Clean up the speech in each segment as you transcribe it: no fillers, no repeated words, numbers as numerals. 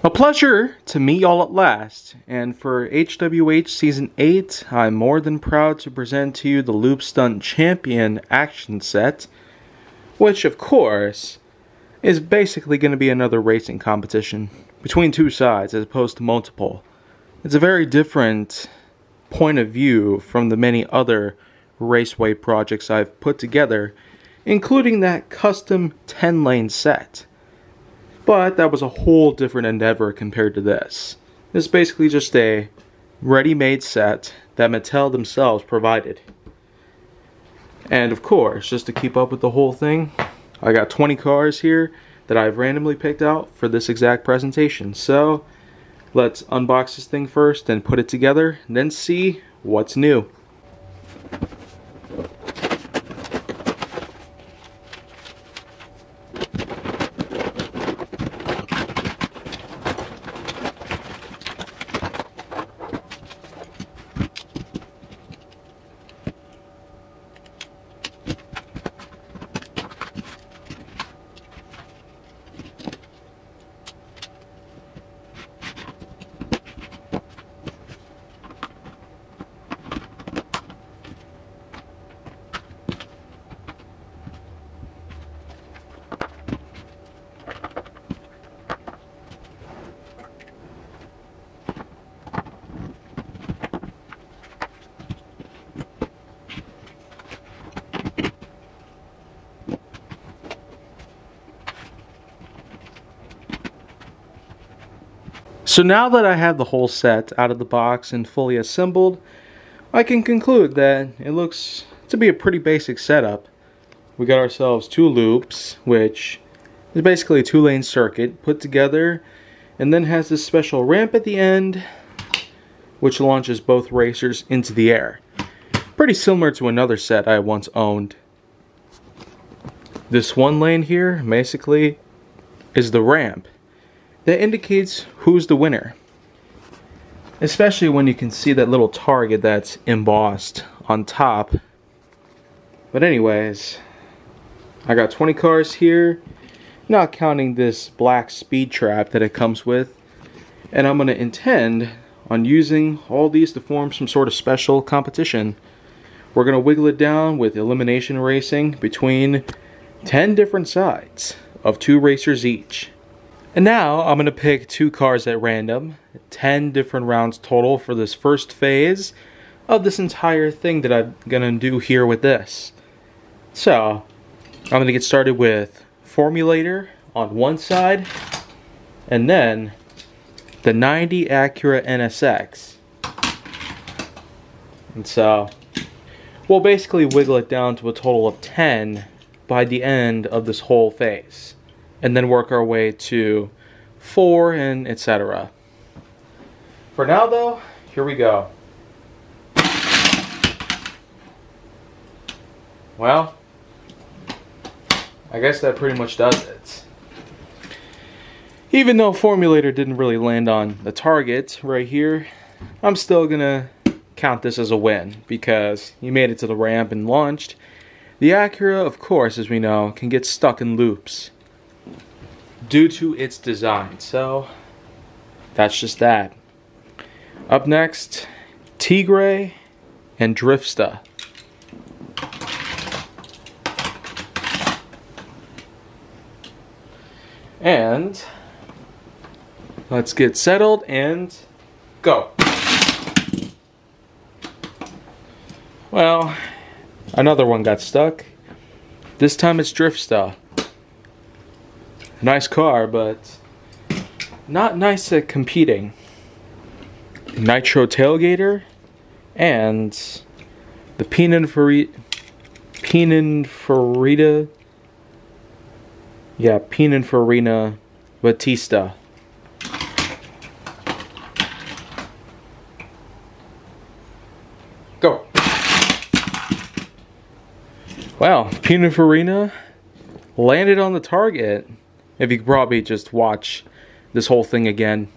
A pleasure to meet y'all at last, and for HWH Season 8, I'm more than proud to present to you the Loop Stunt Champion action set, which, of course, is basically going to be another racing competition between two sides as opposed to multiple. It's a very different point of view from the many other raceway projects I've put together, including that custom 10-lane set. But that was a whole different endeavor compared to this. This is basically just a ready-made set that Mattel themselves provided. And of course, just to keep up with the whole thing, I got 20 cars here that I've randomly picked out for this exact presentation. So let's unbox this thing first and put it together, and then see what's new. So now that I have the whole set out of the box and fully assembled, I can conclude that it looks to be a pretty basic setup. We got ourselves two loops, which is basically a two-lane circuit put together, and then has this special ramp at the end, which launches both racers into the air. Pretty similar to another set I once owned. This one lane here, basically, is the ramp that indicates who's the winner. Especially when you can see that little target that's embossed on top. But anyways, I got 20 cars here, not counting this black speed trap that it comes with. And I'm going to intend on using all these to form some sort of special competition. We're going to wiggle it down with elimination racing between 10 different sides of 2 racers each. And now I'm going to pick 2 cars at random, 10 different rounds total for this first phase of this entire thing that I'm going to do here with this. So, I'm going to get started with Formulator on one side, and then the 90 Acura NSX. And so, we'll basically wiggle it down to a total of 10 by the end of this whole phase, and then work our way to 4 and etc. For now though, here we go. Well, I guess that pretty much does it. Even though Formulator didn't really land on the target right here, I'm still gonna count this as a win because you made it to the ramp and launched. The Acura, of course, as we know, can get stuck in loops due to its design, so that's just that. Up next, Tigre and Driftsta. And let's get settled and go. Well, another one got stuck. This time it's Driftsta. Nice car, but not nice at competing. Nitro Tailgater and the Pininfarina Batista. Go. Wow, Pininfarina landed on the target. If you could probably just watch this whole thing again.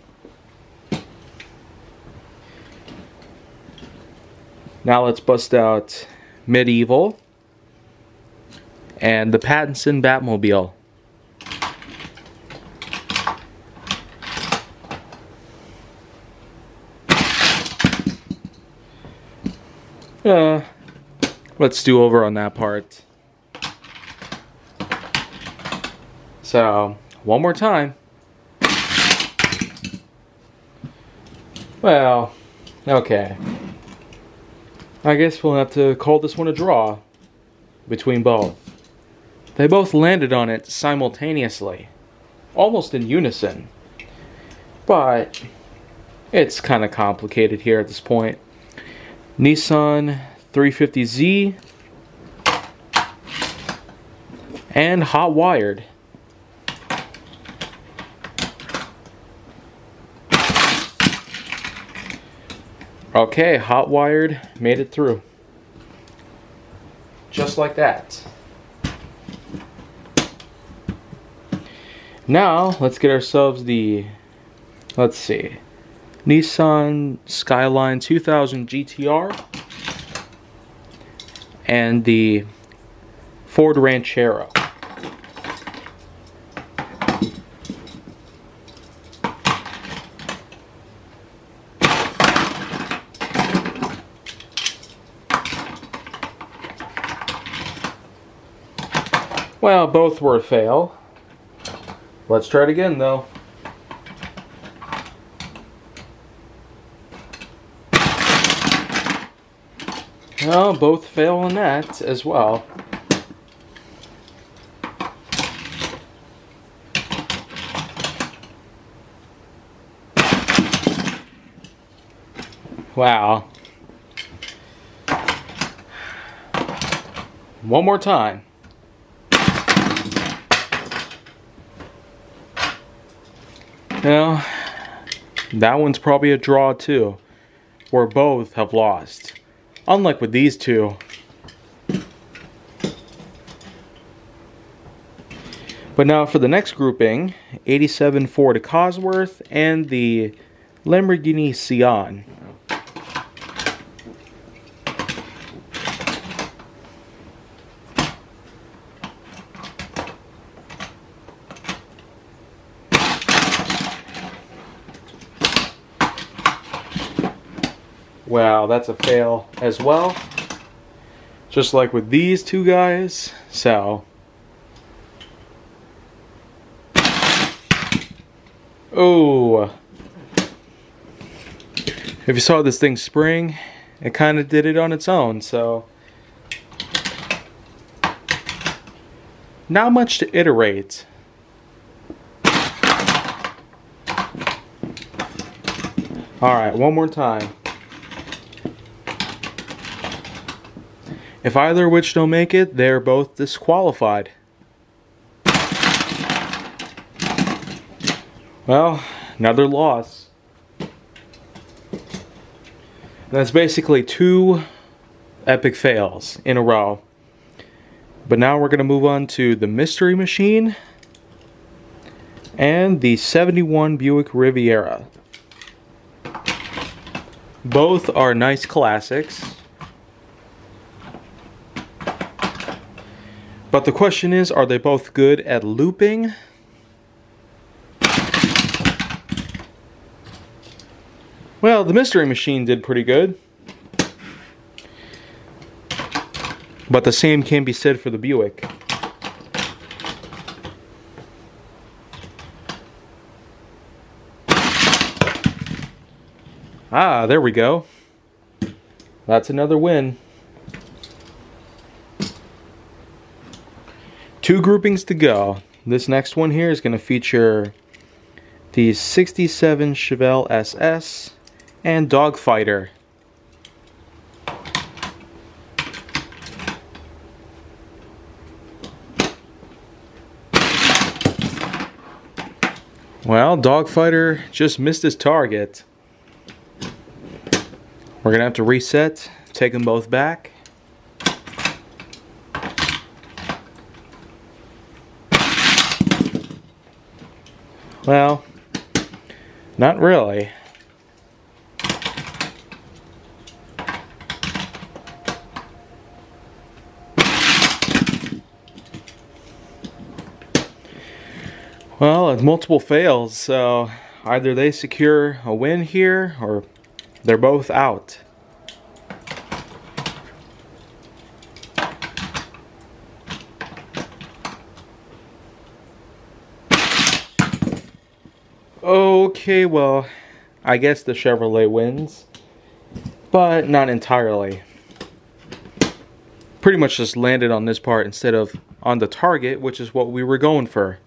Now let's bust out Medieval and the Pattinson Batmobile. let's do over on that part. So, one more time. Well, okay. I guess we'll have to call this one a draw between both. They both landed on it simultaneously, almost in unison. But it's kind of complicated here at this point. Nissan 350Z and Hot Wired. Okay, Hot Wired made it through. Just like that. Now, let's get ourselves the, let's see, Nissan Skyline 2000 GTR and the Ford Ranchero. Well, both were a fail. Let's try it again, though. Well, both fail on that as well. Wow. One more time. Now, that one's probably a draw too, where both have lost. Unlike with these two. But now for the next grouping, 87 Ford Cosworth and the Lamborghini Sian. Wow, that's a fail as well. Just like with these two guys. So. Oh. If you saw this thing spring, it kind of did it on its own, so. Not much to iterate. Alright, one more time. If either of which don't make it, they're both disqualified. Well, another loss. That's basically two epic fails in a row. But now we're going to move on to the Mystery Machine and the 71 Buick Riviera. Both are nice classics. But the question is, are they both good at looping? Well, the Mystery Machine did pretty good. But the same can be said for the Buick. Ah, there we go. That's another win. Two groupings to go. This next one here is going to feature the 67 Chevelle SS and Dogfighter. Well, Dogfighter just missed his target. We're going to have to reset, take them both back. Well, not really. Well, it's multiple fails, so either they secure a win here or they're both out. Okay, well, I guess the Chevrolet wins, but not entirely. Pretty much just landed on this part instead of on the target, which is what we were going for.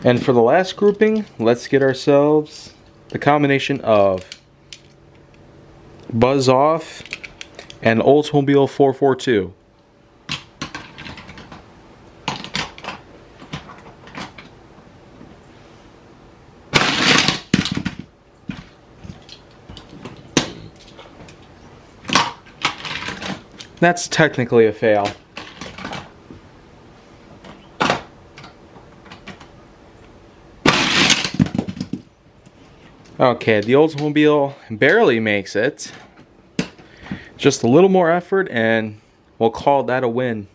And for the last grouping, let's get ourselves the combination of Buzz Off and Oldsmobile 442. That's technically a fail. Okay, the Oldsmobile barely makes it. Just a little more effort and we'll call that a win.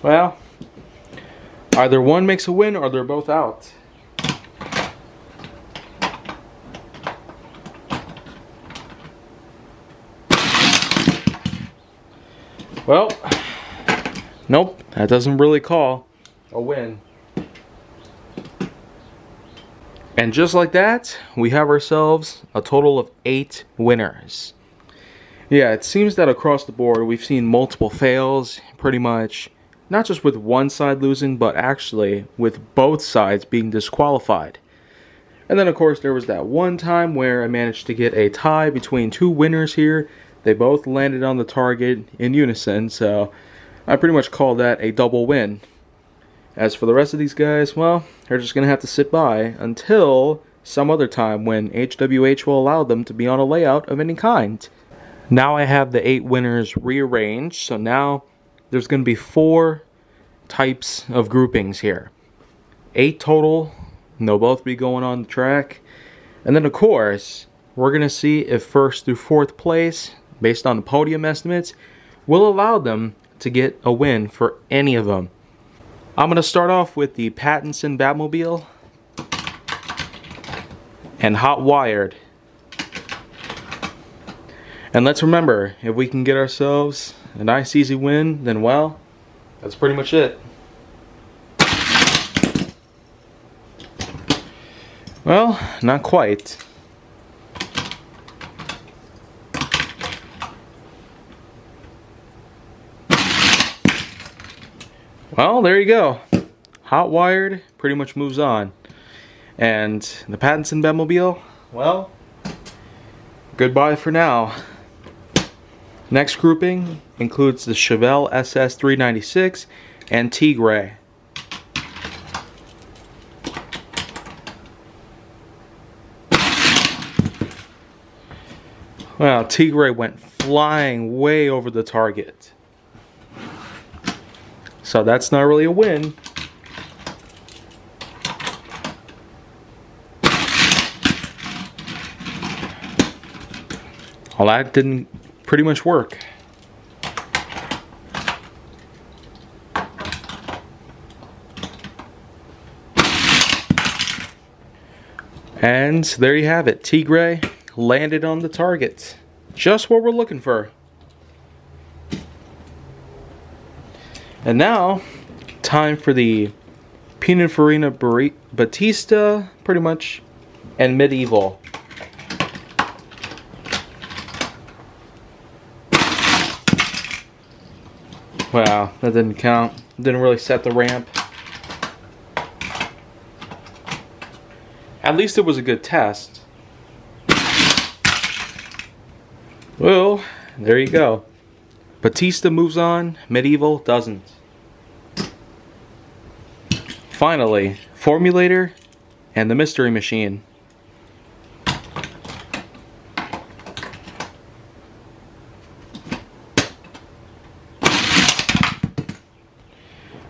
Well, either one makes a win or they're both out. Well, nope, that doesn't really call a win. And just like that, we have ourselves a total of 8 winners. Yeah, it seems that across the board we've seen multiple fails, pretty much. Not just with one side losing, but actually with both sides being disqualified. And then of course there was that one time where I managed to get a tie between 2 winners here. They both landed on the target in unison, so I pretty much call that a double win. As for the rest of these guys, well, they're just going to have to sit by until some other time when HWH will allow them to be on a layout of any kind. Now I have the 8 winners rearranged, so now there's going to be 4 types of groupings here. 8 total, and they'll both be going on the track. And then of course, we're going to see if 1st through 4th place, based on the podium estimates, will allow them to get a win for any of them. I'm going to start off with the Pattinson Batmobile and Hot Wired. And let's remember, if we can get ourselves a nice easy win, then well, that's pretty much it. Well, not quite. Well, there you go. Hot Wired pretty much moves on. And the Pattinson Batmobile, well, goodbye for now. Next grouping includes the Chevelle SS 396 and Tigray. Well, Tigray went flying way over the target. So that's not really a win. Well, that didn't pretty much work. And there you have it. Tigray landed on the target. Just what we're looking for. And now, time for the Pininfarina Batista, pretty much, and Medieval. Wow, that didn't count. Didn't really set the ramp. At least it was a good test. Well, there you go. Batista moves on, Medieval doesn't. Finally, Formulator and the Mystery Machine.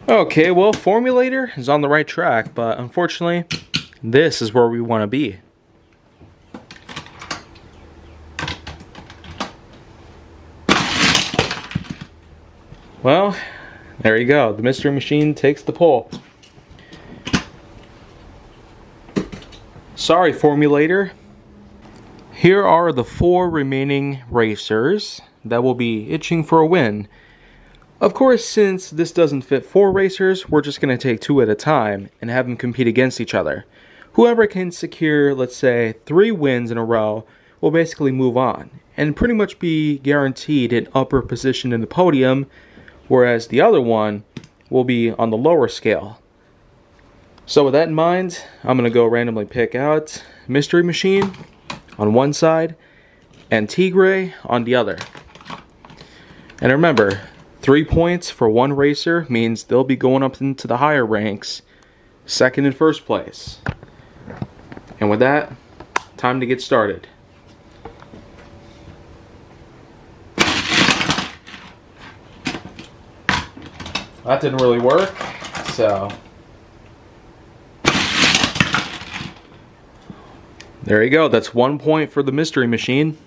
Okay, well, Formulator is on the right track, but unfortunately, this is where we want to be. Well, there you go. The Mystery Machine takes the pole. Sorry, formulator. Here are the 4 remaining racers that will be itching for a win. Of course, since this doesn't fit 4 racers, we're just going to take 2 at a time and have them compete against each other. Whoever can secure, let's say, 3 wins in a row will basically move on and pretty much be guaranteed an upper position in the podium, whereas the other one will be on the lower scale. So with that in mind, I'm going to go randomly pick out Mystery Machine on one side and Tigre on the other. And remember, 3 points for one racer means they'll be going up into the higher ranks, second and first place. And with that, time to get started. That didn't really work, so there you go. That's 1 point for the Mystery Machine.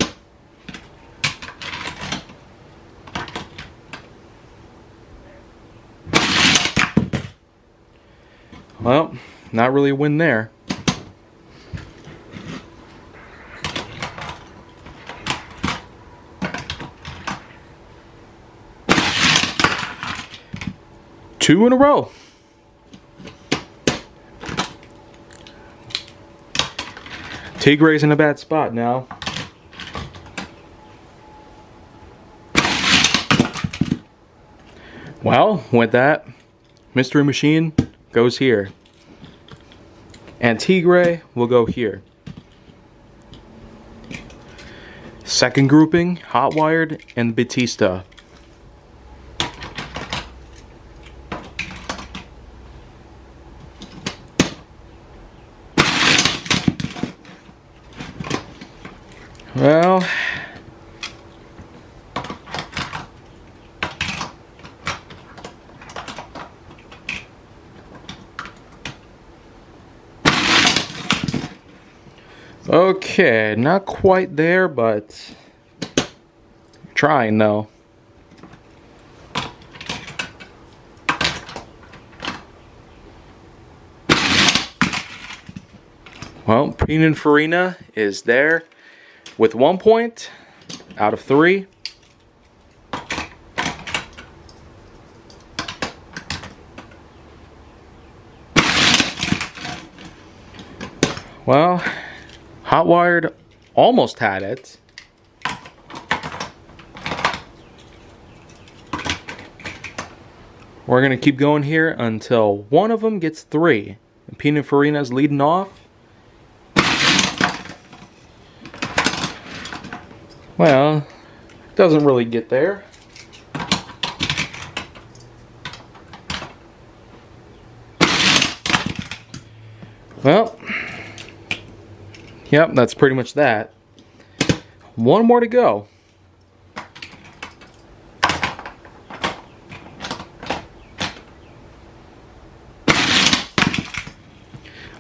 Well, not really a win there. Two in a row. Tigre's in a bad spot now. Well, with that, Mystery Machine goes here. And Tigre will go here. Second grouping, Hot Wired and Batista. Well, okay, not quite there, but trying though. Well, Pininfarina is there with 1 point out of 3. Well, Hot Wired almost had it. We're going to keep going here until one of them gets 3. And Pininfarina's leading off. Well, doesn't really get there. Well, yep, that's pretty much that. One more to go.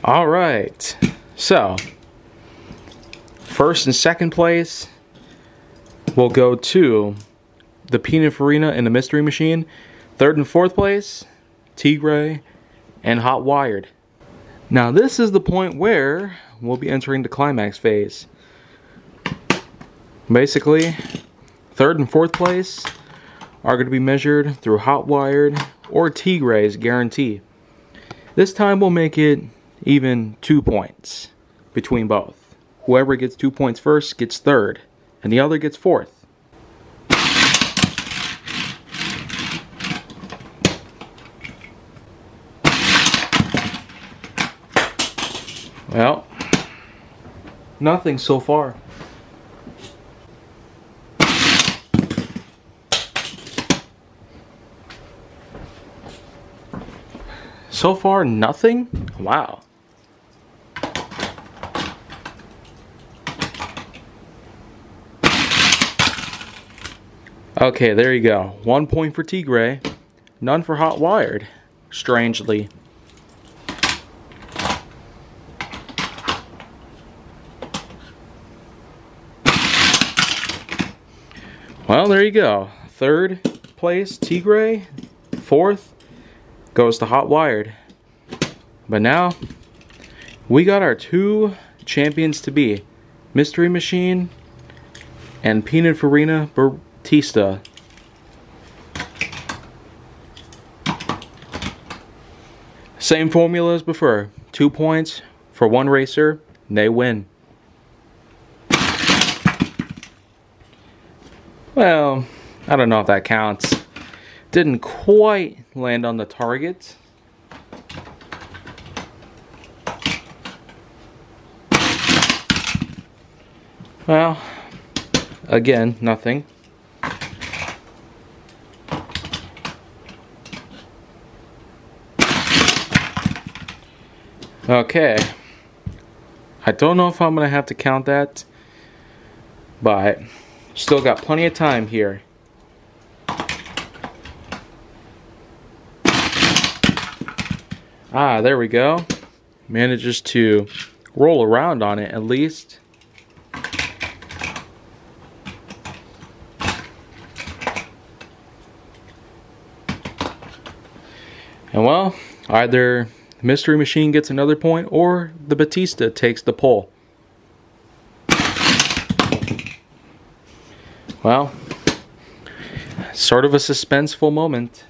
All right, so first and second place will go to the Pininfarina and the Mystery Machine. Third and fourth place, Tigre and Hot Wired. Now this is the point where we'll be entering the climax phase. Basically, third and fourth place are going to be measured through Hot Wired or Tigre's guarantee. This time we'll make it even 2 points between both. Whoever gets 2 points first gets third, and the other gets fourth. Well, nothing so far. So far, nothing? Wow. Okay, there you go. 1 point for Tigre, none for Hot Wired, strangely. Well, there you go. Third place, Tigre. Fourth goes to Hot Wired. But now, we got our 2 champions to be Mystery Machine and Pininfarina Batista. Same formula as before. 2 points for one racer, they win. Well, I don't know if that counts. Didn't quite land on the target. Well, again, nothing. Okay. I don't know if I'm going to have to count that, but still got plenty of time here. Ah, there we go. Manages to roll around on it at least. And well, either the Mystery Machine gets another point or the Batista takes the pole. Well, sort of a suspenseful moment.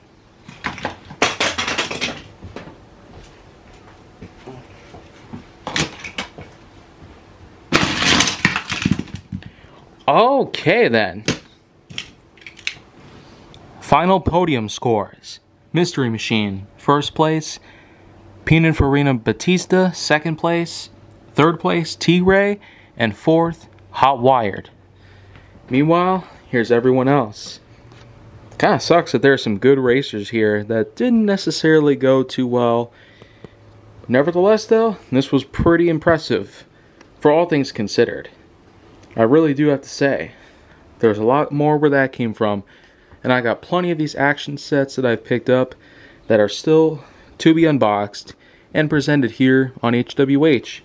Okay then. Final podium scores. Mystery Machine, first place. Pininfarina Batista, second place. Third place, T-Ray. And fourth, Hot Wired. Meanwhile, here's everyone else. Kinda sucks that there are some good racers here that didn't necessarily go too well. Nevertheless though, this was pretty impressive, for all things considered. I really do have to say, there's a lot more where that came from. And I got plenty of these action sets that I've picked up that are still to be unboxed and presented here on HWH.